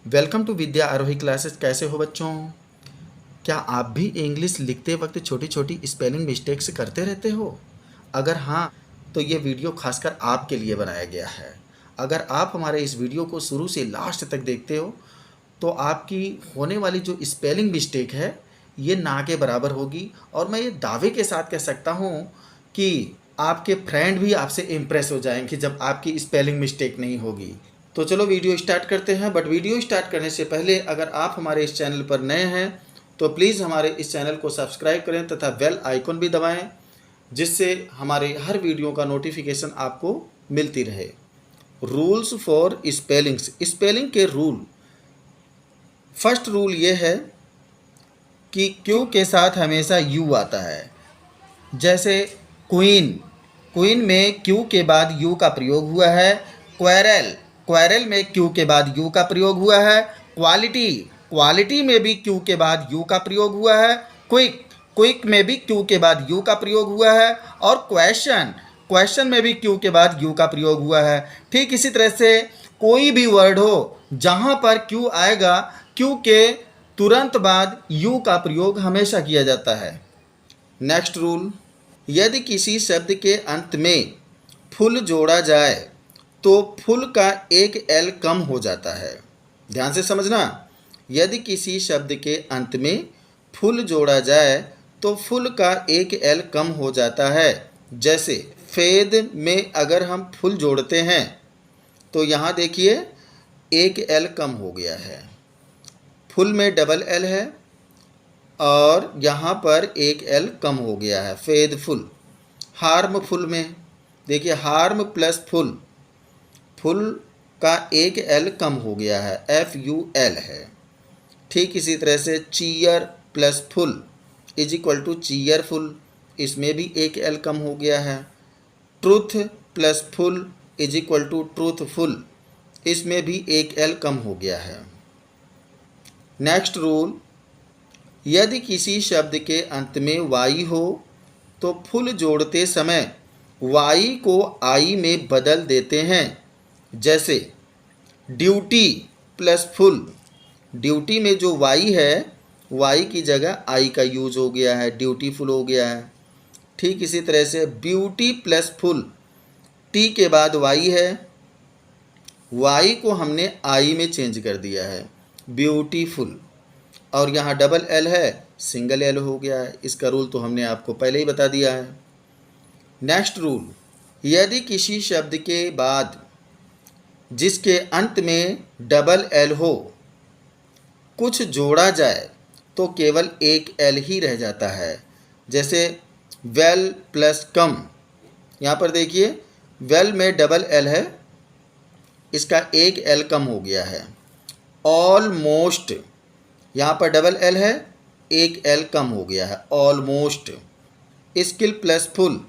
Welcome to Vidya Arohi classes. कैसे हो बच्चों? क्या आप भी इंग्लिश लिखते वक्त छोटी छोटी स्पेलिंग मिस्टेक्स करते रहते हो? अगर हाँ, तो ये वीडियो खासकर आपके लिए बनाया गया है। अगर आप हमारे इस वीडियो को शुरू से लास्ट तक देखते हो तो आपकी होने वाली जो स्पेलिंग मिस्टेक है ये ना के बराबर होगी, और मैं ये दावे के साथ कह सकता हूँ कि आपके फ्रेंड भी आपसे इम्प्रेस हो जाएंगे जब आपकी स्पेलिंग मिस्टेक नहीं होगी। तो चलो वीडियो स्टार्ट करते हैं। बट वीडियो स्टार्ट करने से पहले अगर आप हमारे इस चैनल पर नए हैं तो प्लीज़ हमारे इस चैनल को सब्सक्राइब करें तथा बेल आइकन भी दबाएं, जिससे हमारे हर वीडियो का नोटिफिकेशन आपको मिलती रहे। रूल्स फॉर स्पेलिंग्स, स्पेलिंग के रूल। फर्स्ट रूल ये है कि क्यू के साथ हमेशा यू आता है। जैसे क्वीन, क्वीन में क्यू के बाद यू का प्रयोग हुआ है। क्वेरल, क्वेरल में क्यू के बाद यू का प्रयोग हुआ है। क्वालिटी, क्वालिटी में भी क्यू के बाद यू का प्रयोग हुआ है। क्विक, क्विक में भी क्यू के बाद यू का प्रयोग हुआ है। और क्वेश्चन, क्वेश्चन में भी क्यू के बाद यू का प्रयोग हुआ है। ठीक इसी तरह से कोई भी वर्ड हो जहाँ पर क्यू आएगा, क्यू के तुरंत बाद यू का प्रयोग हमेशा किया जाता है। नेक्स्ट रूल, यदि किसी शब्द के अंत में फुल जोड़ा जाए तो फुल का एक एल कम हो जाता है। ध्यान से समझना, यदि किसी शब्द के अंत में फुल जोड़ा जाए तो फुल का एक एल कम हो जाता है। जैसे फेद में अगर हम फुल जोड़ते हैं तो यहाँ देखिए एक एल कम हो गया है। फुल में डबल एल है और यहाँ पर एक एल कम हो गया है, फेदफुल। हार्मफुल में देखिए हार्म प्लस फुल, फुल का एक एल कम हो गया है, FUL है। ठीक इसी तरह से cheer plus full is equal to cheerful, इसमें भी एक एल कम हो गया है। Truth plus full is equal to truthful, इसमें भी एक एल कम हो गया है। नेक्स्ट रूल, यदि किसी शब्द के अंत में वाई हो तो फुल जोड़ते समय वाई को आई में बदल देते हैं। जैसे ड्यूटी प्लस फुल, ड्यूटी में जो वाई है वाई की जगह आई का यूज हो गया है, ड्यूटीफुल हो गया है। ठीक इसी तरह से ब्यूटी प्लस फुल, टी के बाद वाई है, वाई को हमने आई में चेंज कर दिया है, ब्यूटीफुल। और यहाँ डबल एल है, सिंगल एल हो गया है। इसका रूल तो हमने आपको पहले ही बता दिया है। नेक्स्ट रूल, यदि किसी शब्द के बाद जिसके अंत में डबल एल हो कुछ जोड़ा जाए तो केवल एक एल ही रह जाता है। जैसे वेल प्लस कम, यहाँ पर देखिए वेल में डबल एल है, इसका एक एल कम हो गया है। ऑलमोस्ट, यहाँ पर डबल एल है, एक एल कम हो गया है, ऑलमोस्ट। स्किल प्लस फुल,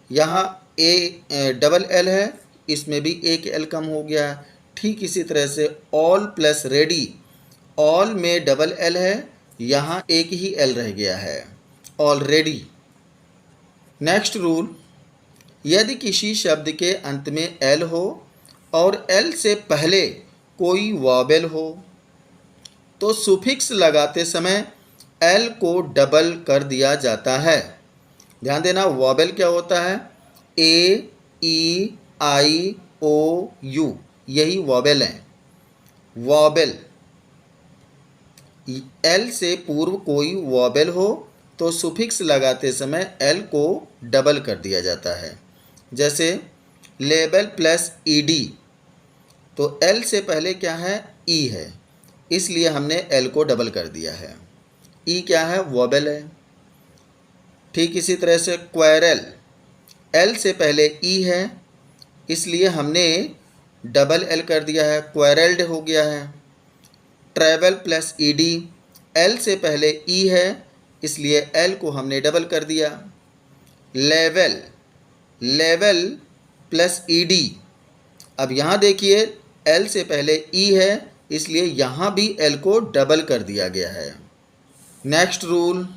यहाँ डबल एल है, इसमें भी एक एल कम हो गया है। ठीक इसी तरह से ऑल प्लस रेडी, ऑल में डबल एल है, यहाँ एक ही एल रह गया है, ऑलरेडी। नेक्स्ट रूल, यदि किसी शब्द के अंत में एल हो और एल से पहले कोई वॉवेल हो तो सुफिक्स लगाते समय एल को डबल कर दिया जाता है। ध्यान देना, वॉवेल क्या होता है? AEIOU, यही वॉवेल हैं। वॉवेल, एल से पूर्व कोई वॉवेल हो तो सुफिक्स लगाते समय एल को डबल कर दिया जाता है। जैसे लेबल प्लस ED, तो एल से पहले क्या है? ई है, इसलिए हमने एल को डबल कर दिया है। ई क्या है? वॉवेल है। ठीक इसी तरह से क्वेरल, एल से पहले ई है, इसलिए हमने डबल एल कर दिया है, क्वेरल्ड हो गया है। ट्रैवल प्लस ED, एल से पहले ई है, इसलिए एल को हमने डबल कर दिया। लेवल, लेवल प्लस ED, अब यहाँ देखिए एल से पहले ई है, इसलिए यहाँ भी एल को डबल कर दिया गया है। नेक्स्ट रूल,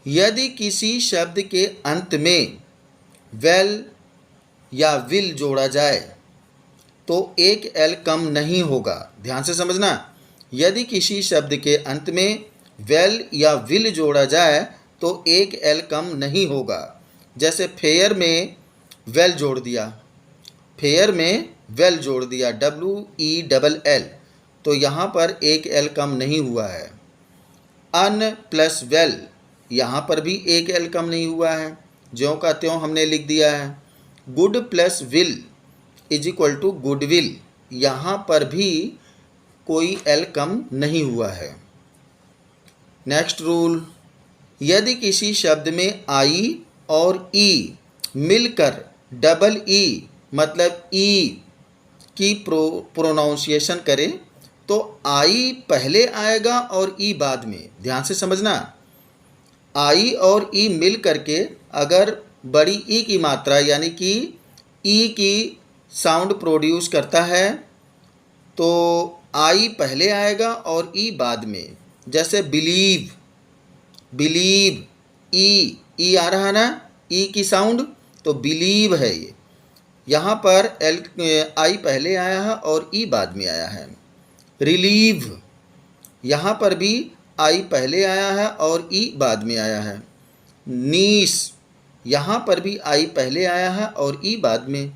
यदि किसी शब्द के अंत में वेल या विल जोड़ा जाए तो एक एल कम नहीं होगा। ध्यान से समझना, यदि किसी शब्द के अंत में वेल या विल जोड़ा जाए तो एक एल कम नहीं होगा। जैसे फेयर में वेल जोड़ दिया, फेयर में वेल जोड़ दिया, WELL, तो यहाँ पर एक एल कम नहीं हुआ है। अन प्लस वेल, यहाँ पर भी एक एल कम नहीं हुआ है, ज्यों का त्यों हमने लिख दिया है। Good plus will is equal to goodwill, यहाँ पर भी कोई एल कम नहीं हुआ है। नेक्स्ट रूल, यदि किसी शब्द में आई और ई मिलकर डबल ई मतलब ई की प्रोनाउंसिएशन करें तो आई पहले आएगा और ई बाद में। ध्यान से समझना, आई और ई मिल करके अगर बड़ी ई की मात्रा यानी कि ई की साउंड प्रोड्यूस करता है तो आई पहले आएगा और ई बाद में। जैसे बिलीव, बिलीव, ई आ रहा ना, ई की साउंड, तो बिलीव है ये। यहाँ पर आई पहले आया है और ई बाद में आया है। रिलीव, यहाँ पर भी आई पहले आया है और ई बाद में आया है। नीस, यहाँ पर भी आई पहले आया है और ई बाद में।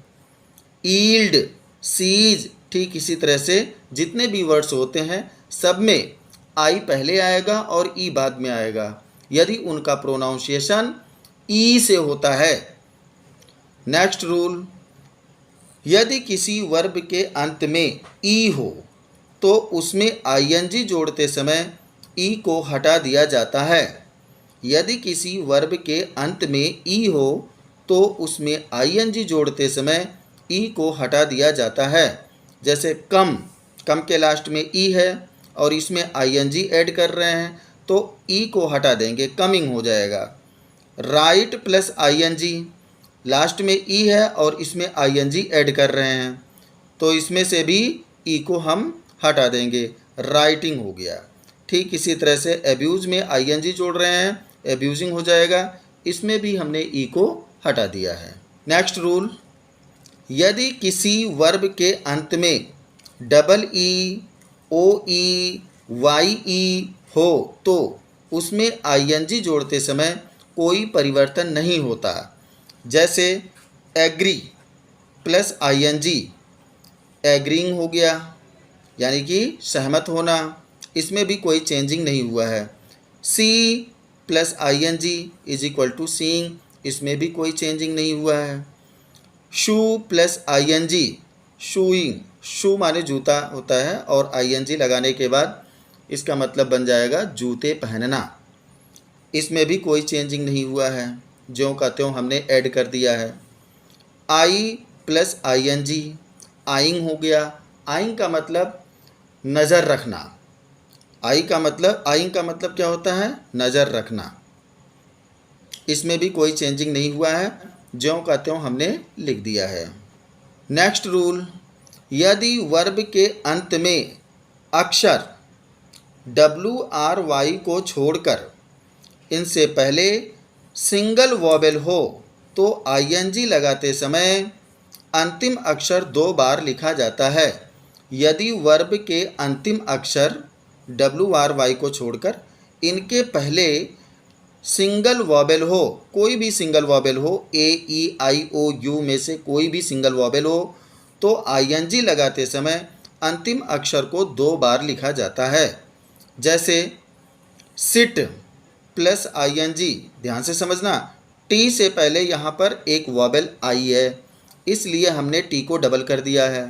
ईल्ड, सीज, ठीक इसी तरह से जितने भी वर्ड्स होते हैं सब में आई पहले आएगा और ई बाद में आएगा यदि उनका प्रोनाउंसिएशन ई से होता है। नेक्स्ट रूल, यदि किसी वर्ब के अंत में ई हो तो उसमें आईएनजी जोड़ते समय ई को हटा दिया जाता है। यदि किसी वर्ब के अंत में ई हो तो उसमें आईएनजी जोड़ते समय ई को हटा दिया जाता है। जैसे कम, कम के लास्ट में ई है और इसमें आईएनजी ऐड कर रहे हैं तो ई को हटा देंगे, कमिंग हो जाएगा। राइट प्लस आईएनजी, लास्ट में ई है और इसमें आईएनजी ऐड कर रहे हैं तो इसमें से भी ई को हम हटा देंगे, राइटिंग हो गया। ठीक इसी तरह से एब्यूज़ में आईएनजी जोड़ रहे हैं, एब्यूजिंग हो जाएगा, इसमें भी हमने ई को हटा दिया है। नेक्स्ट रूल, यदि किसी वर्ब के अंत में डबल ई, ओ ई, वाई ई हो तो उसमें आईएनजी जोड़ते समय कोई परिवर्तन नहीं होता। जैसे एग्री प्लस आईएनजी, एग्रीइंग हो गया यानी कि सहमत होना, इसमें भी कोई चेंजिंग नहीं हुआ है। See plus I N G is equal to seeing, इसमें भी कोई चेंजिंग नहीं हुआ है। Shoe plus I N G, shoeing, shoe माने जूता होता है और आईएनजी लगाने के बाद इसका मतलब बन जाएगा जूते पहनना, इसमें भी कोई चेंजिंग नहीं हुआ है, ज्यों का त्यों हमने ऐड कर दिया है। आई प्लस आईएनजी, आइंग हो गया, आइंग का मतलब नज़र रखना, आइंग का मतलब क्या होता है, नज़र रखना, इसमें भी कोई चेंजिंग नहीं हुआ है, ज्यों का त्यों हमने लिख दिया है। नेक्स्ट रूल, यदि वर्ब के अंत में अक्षर WRY को छोड़कर इनसे पहले सिंगल वॉवेल हो तो आईएनजी लगाते समय अंतिम अक्षर 2 बार लिखा जाता है। यदि वर्ब के अंतिम अक्षर WRY को छोड़कर इनके पहले सिंगल वॉवेल हो, कोई भी सिंगल वॉवेल हो, AEIOU में से कोई भी सिंगल वॉवेल हो तो आईएनजी लगाते समय अंतिम अक्षर को 2 बार लिखा जाता है। जैसे सिट प्लस आईएनजी, ध्यान से समझना, टी से पहले यहाँ पर एक वॉवेल आई है इसलिए हमने टी को डबल कर दिया है।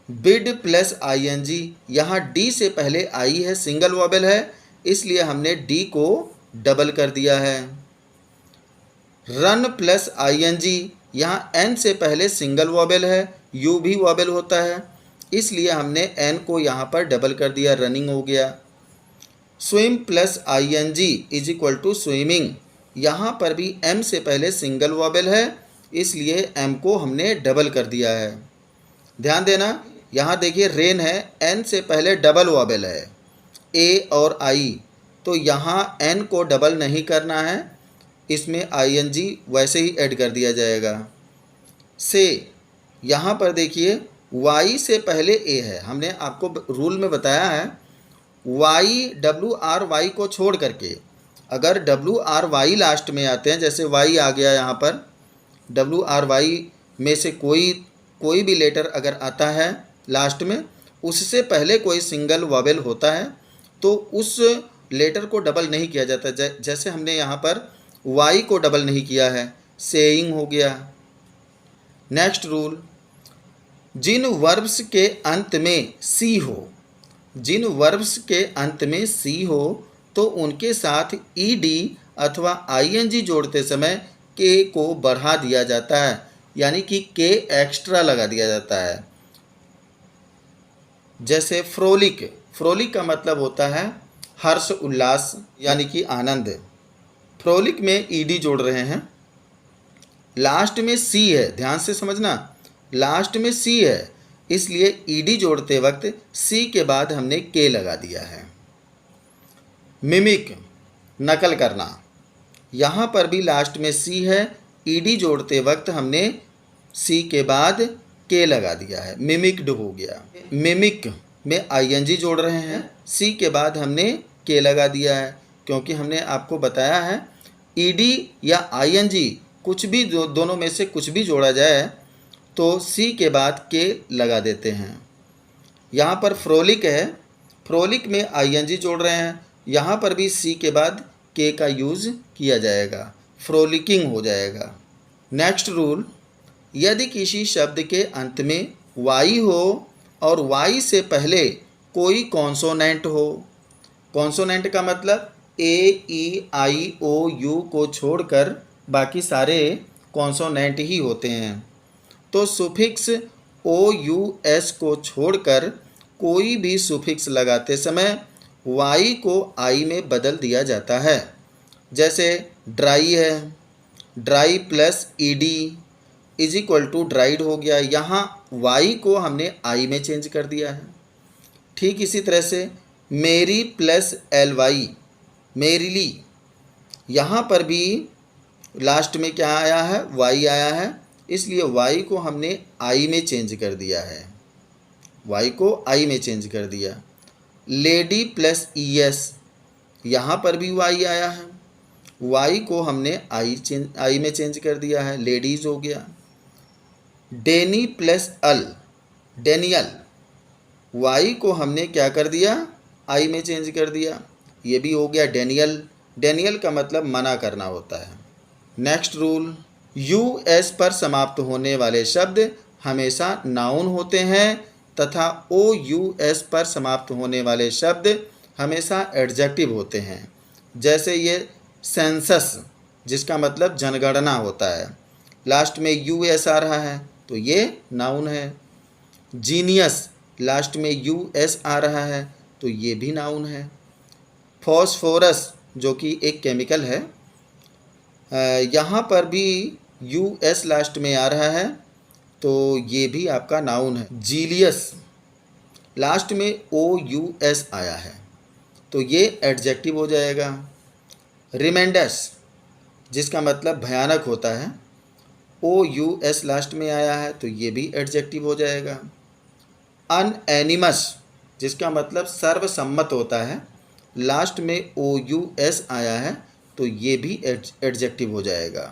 बिड प्लस आईएनजी, यहाँ डी से पहले आई है, सिंगल वॉवेल है इसलिए हमने डी को डबल कर दिया है। रन प्लस आईएनजी, यहाँ एन से पहले सिंगल वॉवेल है, यू भी वॉवेल होता है इसलिए हमने एन को यहाँ पर डबल कर दिया, रनिंग हो गया। Swim plus I N G is equal to swimming, यहाँ पर भी एम से पहले सिंगल वॉवेल है इसलिए एम को हमने डबल कर दिया है। ध्यान देना, यहाँ देखिए रेन है, एन से पहले डबल वॉवेल है, ए और आई, तो यहाँ एन को डबल नहीं करना है, इसमें आईएनजी वैसे ही ऐड कर दिया जाएगा। से यहाँ पर देखिए y से पहले a है, हमने आपको रूल में बताया है WRY को छोड़ करके अगर WRY लास्ट में आते हैं, जैसे y आ गया यहाँ पर, WRY में से कोई भी लेटर अगर आता है लास्ट में, उससे पहले कोई सिंगल वॉवेल होता है तो उस लेटर को डबल नहीं किया जाता। जैसे हमने यहाँ पर y को डबल नहीं किया है, सेइंग हो गया। नेक्स्ट रूल, जिन वर्ब्स के अंत में सी हो, जिन वर्ब्स के अंत में सी हो तो उनके साथ ईडी अथवा आईएनजी जोड़ते समय के को बढ़ा दिया जाता है, यानी कि के एक्स्ट्रा लगा दिया जाता है। जैसे फ्रोलिक, फ्रोलिक का मतलब होता है हर्ष उल्लास यानी कि आनंद। फ्रोलिक में ईडी जोड़ रहे हैं, लास्ट में सी है, ध्यान से समझना, लास्ट में सी है, इसलिए ईडी जोड़ते वक्त सी के बाद हमने के लगा दिया है। मिमिक, नकल करना, यहाँ पर भी लास्ट में सी है, ईडी जोड़ते वक्त हमने सी के बाद के लगा दिया है, मिमिक्ड हो गया। मिमिक में आईएनजी जोड़ रहे हैं, सी के बाद हमने के लगा दिया है, क्योंकि हमने आपको बताया है ईडी या आईएनजी कुछ भी दोनों में से कुछ भी जोड़ा जाए तो सी के बाद के लगा देते हैं। यहाँ पर फ्रोलिक है, फ्रोलिक में आईएनजी जोड़ रहे हैं, यहाँ पर भी सी के बाद के का यूज़ किया जाएगा, फ्रोलिकिंग हो जाएगा। नेक्स्ट रूल, यदि किसी शब्द के अंत में वाई हो और वाई से पहले कोई कॉन्सोनेंट हो, कॉन्सोनेंट का मतलब ए ई आई ओ यू को छोड़कर बाकी सारे कॉन्सोनेंट ही होते हैं, तो सुफिक्स ओ यू एस को छोड़कर कोई भी सुफिक्स लगाते समय वाई को आई में बदल दिया जाता है। जैसे ड्राई है, dry plus E D is equal to dried हो गया, यहाँ वाई को हमने आई में चेंज कर दिया है। ठीक इसी तरह से मेरी प्लस एल वाई, मेरीली, यहाँ पर भी लास्ट में क्या आया है, वाई आया है, इसलिए वाई को हमने आई में चेंज कर दिया है, वाई को आई में चेंज कर दिया। लेडी प्लस ई एस, यहाँ पर भी वाई आया है, वाई को हमने आई में चेंज कर दिया है, लेडीज़ हो गया। डेनी प्लस अल, डेनियल, वाई को हमने क्या कर दिया, आई में चेंज कर दिया, ये भी हो गया डेनियल। डेनियल का मतलब मना करना होता है। नेक्स्ट रूल, यू एस पर समाप्त होने वाले शब्द हमेशा नाउन होते हैं तथा ओ यू एस पर समाप्त होने वाले शब्द हमेशा एडजेक्टिव होते हैं। जैसे ये सेंसस, जिसका मतलब जनगणना होता है, लास्ट में यू एस आ रहा है तो ये नाउन है। जीनियस, लास्ट में यू एस आ रहा है तो ये भी नाउन है। फॉस्फोरस, जो कि एक केमिकल है, यहाँ पर भी यू एस लास्ट में आ रहा है तो ये भी आपका नाउन है। जीलियस, लास्ट में ओ यू एस आया है तो ये एडजेक्टिव हो जाएगा। रिमेंडस, जिसका मतलब भयानक होता है, ओ यू एस लास्ट में आया है तो ये भी एडजेक्टिव हो जाएगा। अनएनिमस, जिसका मतलब सर्वसम्मत होता है, लास्ट में ओ यू एस आया है तो ये भी एडजेक्टिव हो जाएगा।